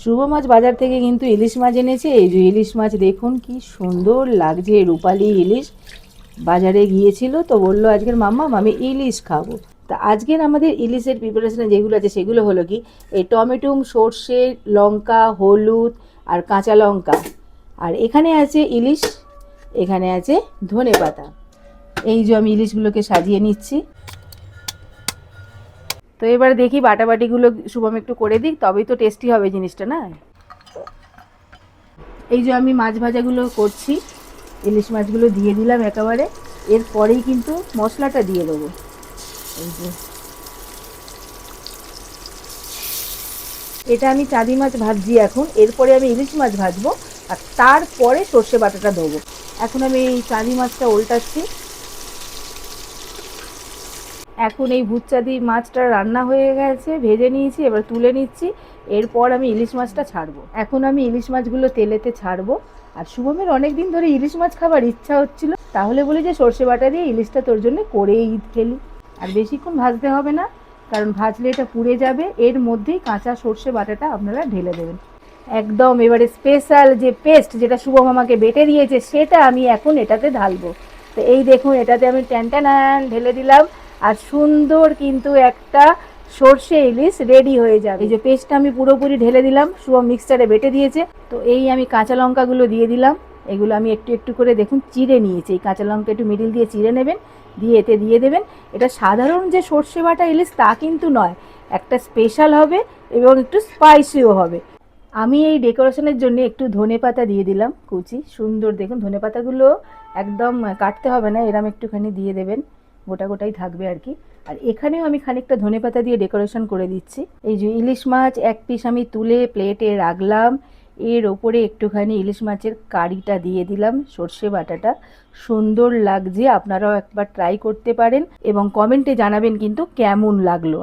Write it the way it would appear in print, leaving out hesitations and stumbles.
শুভ মাছ বাজার থেকে কিন্তু ইলিশ মাছ এনেছে। এই যে ইলিশ মাছ দেখুন কি সুন্দর লাগছে, রূপালি ইলিশ। বাজারে গিয়েছিল তো বললো আজকের মাম্মা আমি ইলিশ খাবো। তা আজকের আমাদের ইলিশের প্রিপারেশনে যেগুলো আছে সেগুলো হলো কি, এই টমেটো, সর্ষে, লঙ্কা, হলুদ আর কাঁচা লঙ্কা, আর এখানে আছে ইলিশ, এখানে আছে ধনেপাতা। এই যে আমি ইলিশগুলোকে সাজিয়ে নিচ্ছি। তো এবার দেখি বাটাবাটিগুলো শুভম একটু করে দিক, তবেই তো টেস্টি হবে জিনিসটা, না? এই যে আমি মাছ ভাজাগুলো করছি, ইলিশ মাছগুলো দিয়ে দিলাম একেবারে। এরপরেই কিন্তু মশলাটা দিয়ে দেবো। এই যে এটা আমি চাঁদি মাছ ভাজছি এখন, এরপরে আমি ইলিশ মাছ ভাজবো আর তারপরে সর্ষে বাটাটা দেবো। এখন আমি এই চাঁদি মাছটা উল্টাচ্ছি। এখন এই ভুতচাঁদি মাছটা রান্না হয়ে গেছে, ভেজে নিয়েছি, এবার তুলে নিচ্ছি। এরপর আমি ইলিশ মাছটা ছাড়বো। এখন আমি ইলিশ মাছগুলো তেলেতে ছাড়বো। আর শুভমের অনেক দিন ধরে ইলিশ মাছ খাবার ইচ্ছা হচ্ছিল, তাহলে বলি যে সর্ষে বাটা দিয়ে ইলিশটা তোর জন্য করেই ফেলি। আর বেশিক্ষণ ভাজতে হবে না, কারণ ভাজলে এটা পুড়ে যাবে। এর মধ্যেই কাঁচা সর্ষে বাটাটা আপনারা ঢেলে দেবেন একদম। এবারে স্পেশাল যে পেস্ট যেটা শুভম আমাকে বেটে দিয়েছে সেটা আমি এখন এটাতে ঢালবো। তো এই দেখুন, এটাতে আমি ট্যান ঢেলে দিলাম। আর সুন্দর কিন্তু একটা সর্ষে ইলিশ রেডি হয়ে যাবে। এই যে পেস্টটা আমি পুরোপুরি ঢেলে দিলাম, শুভম মিক্সচারে বেটে দিয়েছে। তো এই আমি কাঁচা লঙ্কাগুলো দিয়ে দিলাম। এগুলো আমি একটু একটু করে দেখুন চিড়ে নিয়েছি। এই কাঁচা লঙ্কা একটু মিডিল দিয়ে চিড়ে নেবেন, দিয়ে এতে দিয়ে দেবেন। এটা সাধারণ যে সর্ষে বাটা ইলিশ তা কিন্তু নয়, একটা স্পেশাল হবে এবং একটু স্পাইসিও হবে। আমি এই ডেকোরেশনের জন্য একটু ধনেপাতা দিয়ে দিলাম কুচি। সুন্দর দেখুন, ধনেপাতাগুলো একদম কাটতে হবে না, এরম একটুখানি দিয়ে দেবেন, গোটা গোটাই থাকবে আর কি। আর এখানেও আমি খানিকটা ধনেপাতা দিয়ে ডেকোরেশন করে দিচ্ছি। এই যে ইলিশ মাছ এক পিস আমি তুলে প্লেটে রাখলাম, এর ওপরে একটুখানি ইলিশ মাছের কারিটা দিয়ে দিলাম, সর্ষে বাটাটা। সুন্দর লাগছে, আপনারাও একবার ট্রাই করতে পারেন এবং কমেন্টে জানাবেন কিন্তু কেমন লাগলো।